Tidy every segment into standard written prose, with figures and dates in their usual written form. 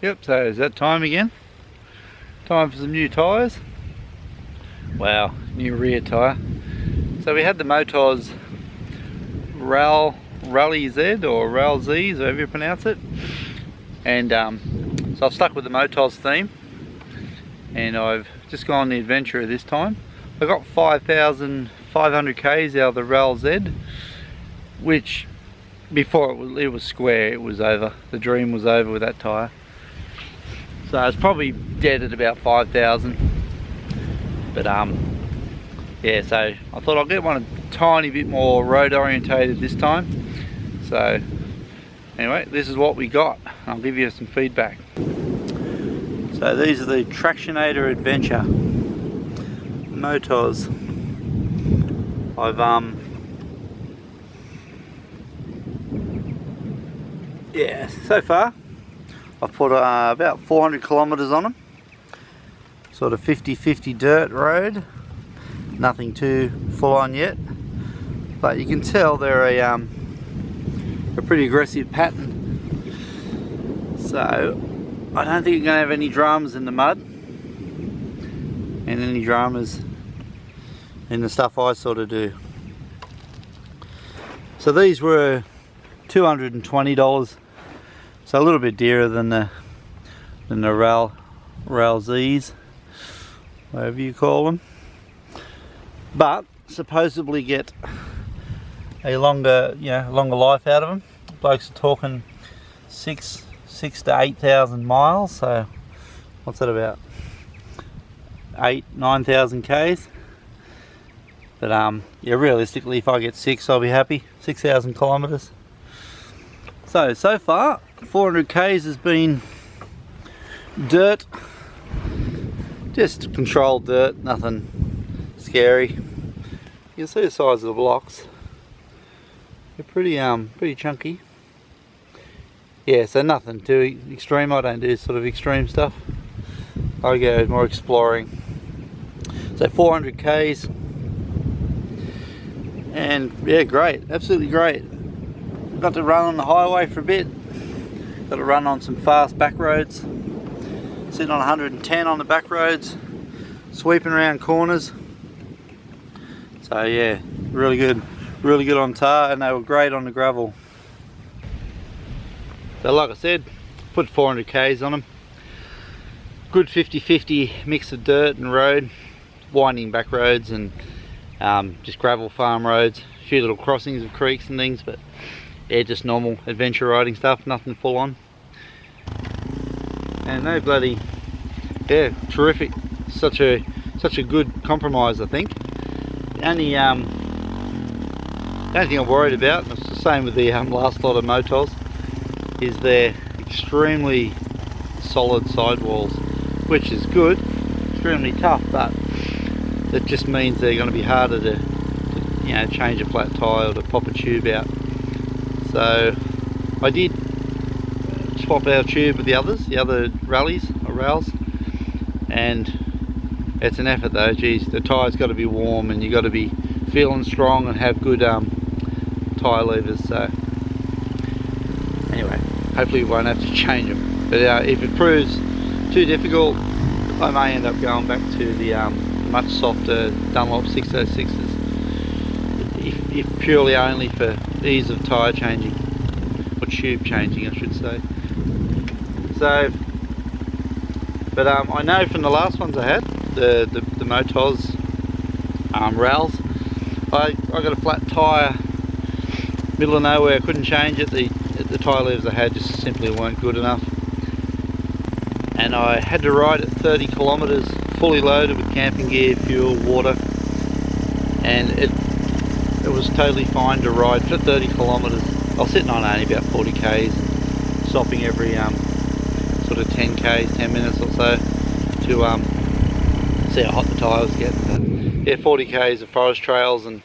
Yep, so is that time again? Time for some new tyres. Wow, new rear tyre. So we had the MotoZ Rally Z or Rally Z, however you pronounce it. And so I've stuck with the MotoZ theme. And I've just gone on the adventure this time. I got 5,500 Ks out of the Rally Z, which before it was square, it was over. The dream was over with that tyre. So it's probably dead at about 5,000. But yeah, so I thought I'll get one a tiny bit more road orientated this time. So anyway, this is what we got. I'll give you some feedback. So these are the Tractionator Adventure MotoZ. Yeah, so far I've put about 400 kilometers on them. Sort of 50-50 dirt road. Nothing too full on yet, but you can tell they're a pretty aggressive pattern. So I don't think you're going to have any dramas in the mud, and any dramas in the stuff I sort of do. So these were $220, so a little bit dearer than the Rally Z's, whatever you call them, but supposedly get a longer life out of them. Blokes are talking 6,000 to 8,000 miles, so what's that, about 9,000 Ks? But yeah, realistically, if I get 6, I'll be happy. 6,000 kilometers. So far 400 Ks has been dirt, just controlled dirt, nothing scary. You can see the size of the blocks. They're pretty chunky. Yeah, so nothing too extreme. I don't do sort of extreme stuff. I go more exploring. So 400 Ks, and yeah, great, absolutely great. Got to run on the highway for a bit. Got to run on some fast back roads. Sitting on 110 on the back roads, sweeping around corners. So yeah, really good on tar, and they were great on the gravel. So like I said, put 400 Ks on them. Good 50-50 mix of dirt and road, winding back roads and just gravel farm roads, a few little crossings of creeks and things, but yeah, just normal adventure riding stuff, nothing full on. And no bloody, yeah, terrific. Such a good compromise, I think. The only thing I'm worried about, and it's the same with the last lot of MotoZ, is their extremely solid sidewalls, which is good, extremely tough, but that just means they're going to be harder to change a flat tyre or to pop a tube out. So I did swap our tube with the other rallies or rails, and it's an effort though. Geez, the tyre's got to be warm, and you got to be feeling strong and have good tyre levers. So anyway, hopefully we won't have to change them, but if it proves too difficult, I may end up going back to the much softer Dunlop 606s, if purely only for ease of tyre changing, or tube changing I should say. So, but I know from the last ones I had, the MotoZ Rals, I got a flat tyre, middle of nowhere, I couldn't change it. The tyre levers I had just simply weren't good enough, and I had to ride at 30 kilometers fully loaded with camping gear, fuel, water, and it was totally fine to ride for 30 kilometers. I was sitting on only about 40 Ks and stopping every sort of 10 Ks, 10 minutes or so to see how hot the tyre was getting. But yeah, 40 Ks of forest trails, and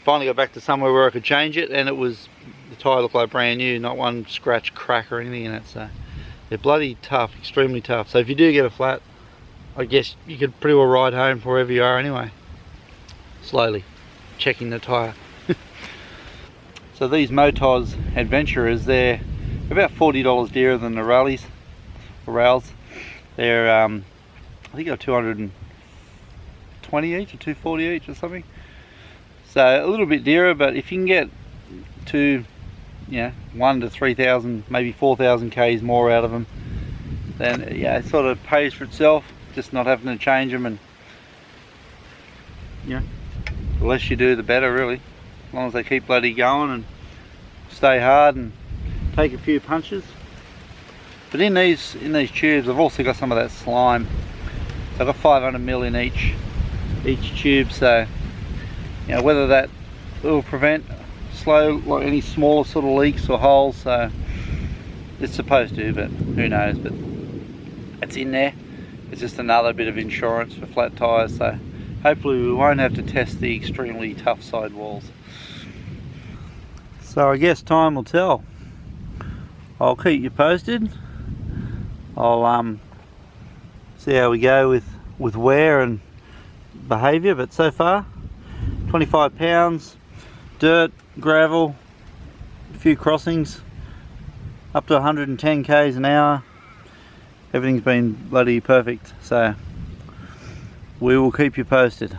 finally got back to somewhere where I could change it, and the tyre looked like brand new, not one scratch, crack or anything in it. So they're bloody tough, extremely tough. So if you do get a flat, I guess you could pretty well ride home from wherever you are anyway. Slowly checking the tyre. So these MotoZ Adventurers, they're about $40 dearer than the Rallies. for rails. They're I think they're 220 each or 240 each or something. So a little bit dearer, but if you can get to 1 to 3,000, maybe 4,000 k's more out of them, then it sort of pays for itself. Just not having to change them, and the less you do, the better, really. As long as they keep bloody going and stay hard and take a few punches. But in these tubes, I've also got some of that slime. So I've got 500 ml in each tube. So whether that will prevent like any smaller sort of leaks or holes. So it's supposed to, but who knows? But it's in there. It's just another bit of insurance for flat tyres. So hopefully we won't have to test the extremely tough sidewalls. So I guess time will tell. I'll keep you posted. I'll see how we go with wear and behaviour, but so far 25 pounds, dirt, gravel, a few crossings, up to 110 k's an hour. Everything's been bloody perfect, so we will keep you posted.